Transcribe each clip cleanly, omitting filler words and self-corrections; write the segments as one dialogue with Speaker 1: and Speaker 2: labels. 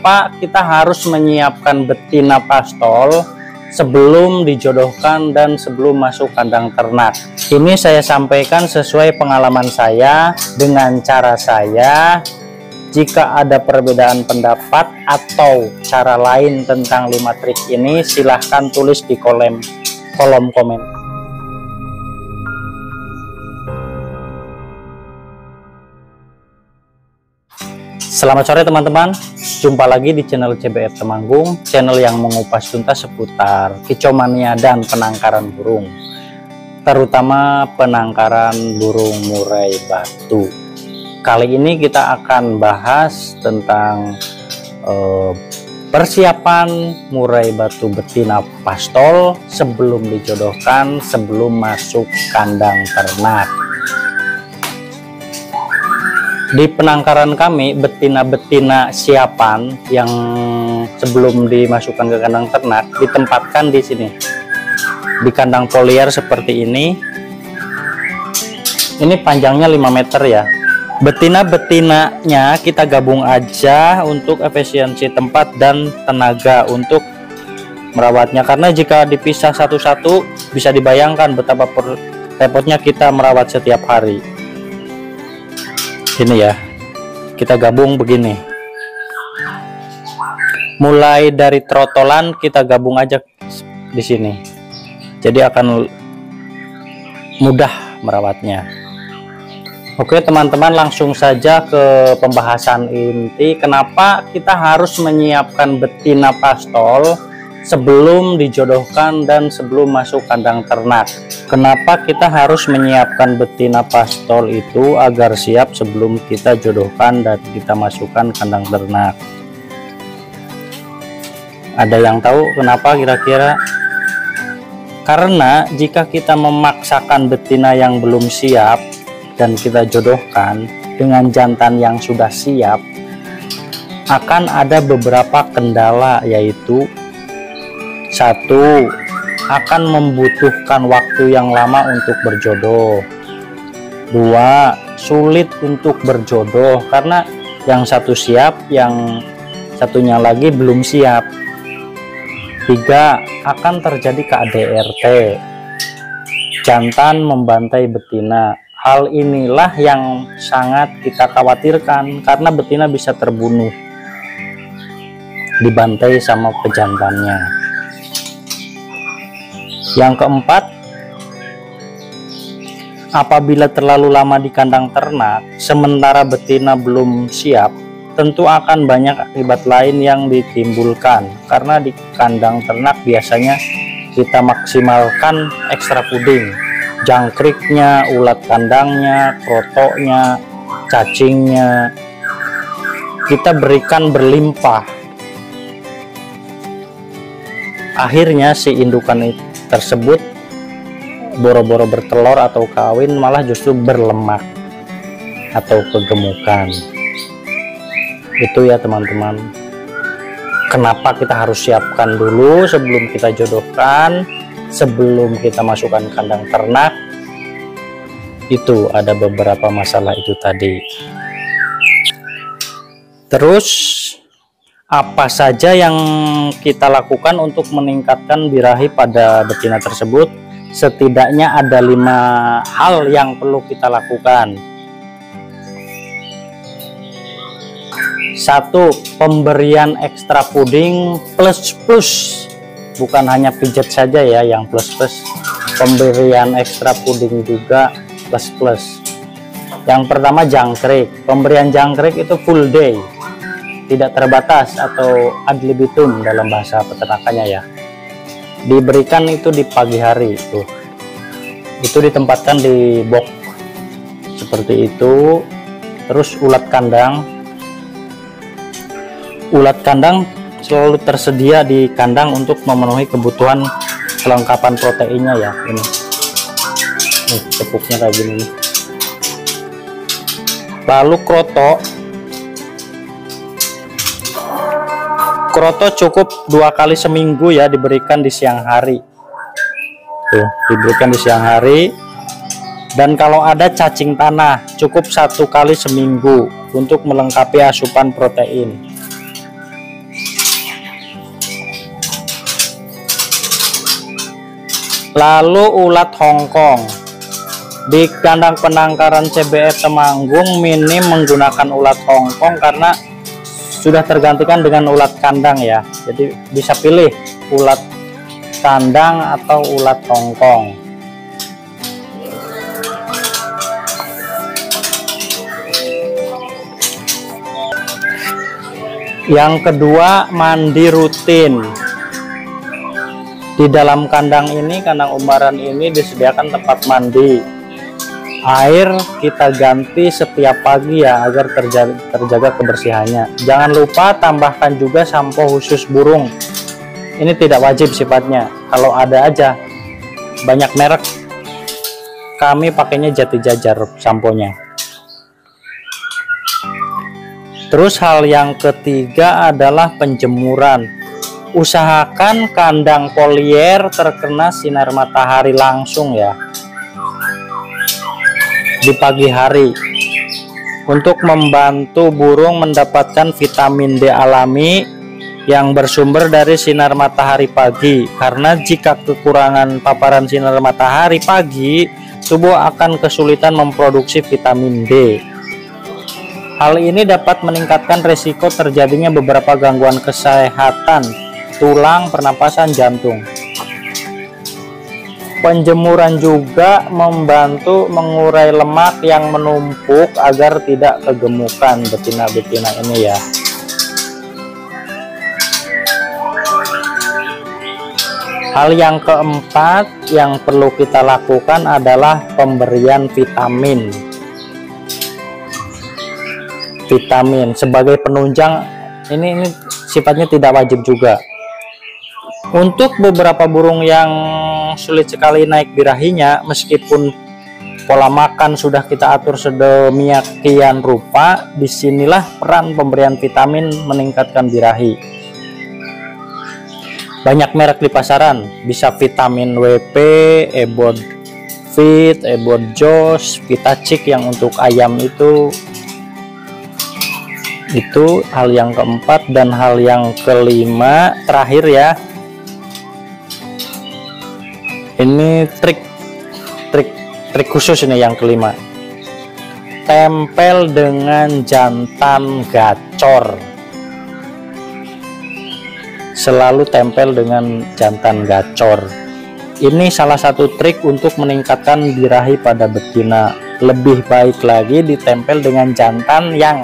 Speaker 1: kenapa kita harus menyiapkan betina pastol sebelum dijodohkan dan sebelum masuk kandang ternak. Ini saya sampaikan sesuai pengalaman saya dengan cara saya. Jika ada perbedaan pendapat atau cara lain tentang 5 trik ini, silahkan tulis di kolom komen. Selamat sore teman-teman, jumpa lagi di channel CBF Temanggung, channel yang mengupas tuntas seputar kicomania dan penangkaran burung, terutama penangkaran burung murai batu. Kali ini kita akan bahas tentang persiapan murai batu betina pastol sebelum dijodohkan, sebelum masuk kandang ternak. Di penangkaran kami, betina-betina siapan yang sebelum dimasukkan ke kandang ternak ditempatkan di sini, di kandang foliar seperti ini. Ini panjangnya 5 meter ya. Betina-betinanya kita gabung aja untuk efisiensi tempat dan tenaga untuk merawatnya, karena jika dipisah satu-satu bisa dibayangkan betapa repotnya kita merawat setiap hari. Ini ya, kita gabung begini, mulai dari trotolan kita gabung aja di sini, jadi akan mudah merawatnya. Oke teman-teman, langsung saja ke pembahasan inti. Kenapa kita harus menyiapkan betina pastol sebelum dijodohkan dan sebelum masuk kandang ternak? Kenapa kita harus menyiapkan betina pastol itu agar siap sebelum kita jodohkan dan kita masukkan kandang ternak? Ada yang tahu kenapa kira-kira? Karena jika kita memaksakan betina yang belum siap dan kita jodohkan dengan jantan yang sudah siap, akan ada beberapa kendala, yaitu 1. akan membutuhkan waktu yang lama untuk berjodoh. 2. sulit untuk berjodoh karena yang satu siap, yang satunya lagi belum siap. 3. akan terjadi KDRT, jantan membantai betina. Hal inilah yang sangat kita khawatirkan, karena betina bisa terbunuh dibantai sama pejantannya. Yang keempat, apabila terlalu lama di kandang ternak sementara betina belum siap, tentu akan banyak akibat lain yang ditimbulkan, karena di kandang ternak biasanya kita maksimalkan ekstra puding, jangkriknya, ulat kandangnya, krotoknya, cacingnya kita berikan berlimpah. Akhirnya si indukan tersebut boro-boro bertelur atau kawin malah justru berlemak atau kegemukan. Itu ya teman-teman, kenapa kita harus siapkan dulu sebelum kita jodohkan, sebelum kita masukkan kandang ternak. Itu ada beberapa masalah itu tadi. Terus apa saja yang kita lakukan untuk meningkatkan birahi pada betina tersebut? Setidaknya ada 5 hal yang perlu kita lakukan. 1. Pemberian ekstra puding plus, bukan hanya pijet saja ya yang plus, pemberian ekstra puding juga plus. Yang pertama jangkrik. Pemberian jangkrik itu full day, tidak terbatas atau ad libitum dalam bahasa peternakannya ya. Diberikan itu di pagi hari, itu ditempatkan di box seperti itu. Terus ulat kandang selalu tersedia di kandang untuk memenuhi kebutuhan kelengkapan proteinnya ya. Ini tepuknya kayak gini. Lalu kroto cukup 2 kali seminggu ya, diberikan di siang hari. Diberikan di siang hari. Dan kalau ada cacing tanah cukup 1 kali seminggu untuk melengkapi asupan protein. Lalu ulat Hongkong. Di kandang penangkaran CBF Temanggung minim menggunakan ulat Hongkong karena sudah tergantikan dengan ulat kandang ya. Jadi bisa pilih ulat kandang atau ulat Hongkong. Yang kedua, mandi rutin. Di dalam kandang ini, kandang umbaran ini disediakan tempat mandi. Air kita ganti setiap pagi ya, agar terjaga kebersihannya. Jangan lupa tambahkan juga sampo khusus burung. Ini tidak wajib sifatnya, kalau ada aja. Banyak merek, kami pakainya Jati Jajar samponya. Terus hal yang ketiga adalah penjemuran. Usahakan kandang polier terkena sinar matahari langsung ya, di pagi hari, untuk membantu burung mendapatkan vitamin D alami yang bersumber dari sinar matahari pagi. Karena jika kekurangan paparan sinar matahari pagi, tubuh akan kesulitan memproduksi vitamin D. Hal ini dapat meningkatkan risiko terjadinya beberapa gangguan kesehatan tulang, pernapasan, jantung. Penjemuran juga membantu mengurai lemak yang menumpuk agar tidak kegemukan betina-betina ini ya. Hal yang keempat yang perlu kita lakukan adalah pemberian vitamin. Vitamin sebagai penunjang ini sifatnya tidak wajib juga. Untuk beberapa burung yang sulit sekali naik birahinya, meskipun pola makan sudah kita atur sedemikian rupa, disinilah peran pemberian vitamin meningkatkan birahi. Banyak merek di pasaran, bisa vitamin WP, Ebod Fit, Ebod Jos, Vitacik yang untuk ayam itu hal yang keempat. Dan hal yang kelima terakhir ya, ini trik khusus ini yang kelima. Tempel dengan jantan gacor. Selalu tempel dengan jantan gacor. Ini salah satu trik untuk meningkatkan birahi pada betina. Lebih baik lagi ditempel dengan jantan yang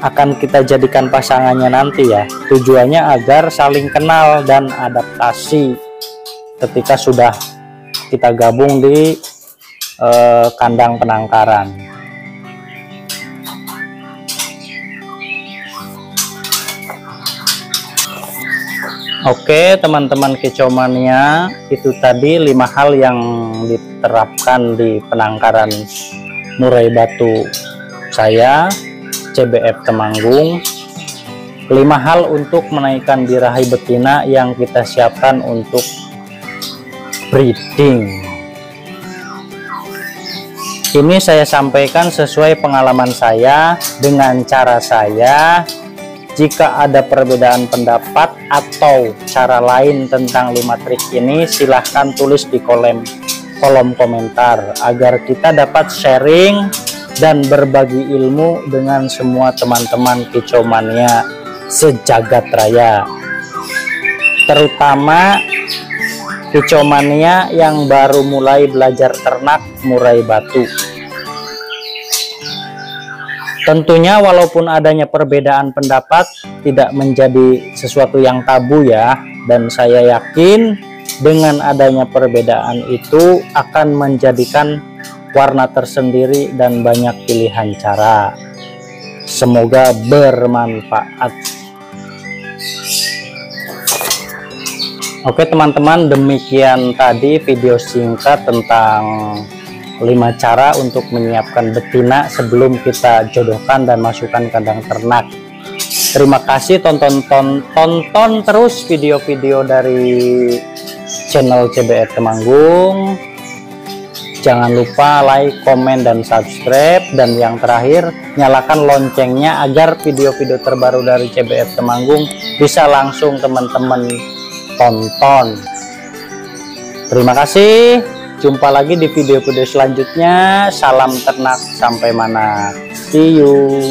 Speaker 1: akan kita jadikan pasangannya nanti ya. Tujuannya agar saling kenal dan adaptasi ketika sudah kita gabung di kandang penangkaran. Oke teman-teman kicomania, itu tadi 5 hal yang diterapkan di penangkaran murai batu saya CBF Temanggung. 5 hal untuk menaikkan birahi betina yang kita siapkan untuk breeding. Ini saya sampaikan sesuai pengalaman saya dengan cara saya. Jika ada perbedaan pendapat atau cara lain tentang 5 trik ini, silahkan tulis di kolom komentar agar kita dapat sharing dan berbagi ilmu dengan semua teman-teman kicomania sejagat raya, terutama kicomania yang baru mulai belajar ternak murai batu. Tentunya walaupun adanya perbedaan pendapat tidak menjadi sesuatu yang tabu ya, dan saya yakin dengan adanya perbedaan itu akan menjadikan warna tersendiri dan banyak pilihan cara. Semoga bermanfaat. Oke teman-teman, demikian tadi video singkat tentang 5 cara untuk menyiapkan betina sebelum kita jodohkan dan masukkan kandang ternak. Terima kasih, tonton terus video-video dari channel CBF Temanggung. Jangan lupa like, komen, dan subscribe. Dan yang terakhir, nyalakan loncengnya agar video-video terbaru dari CBF Temanggung bisa langsung teman-teman tonton. Terima kasih. Jumpa lagi di video-video selanjutnya. Salam ternak sampai mana. See you.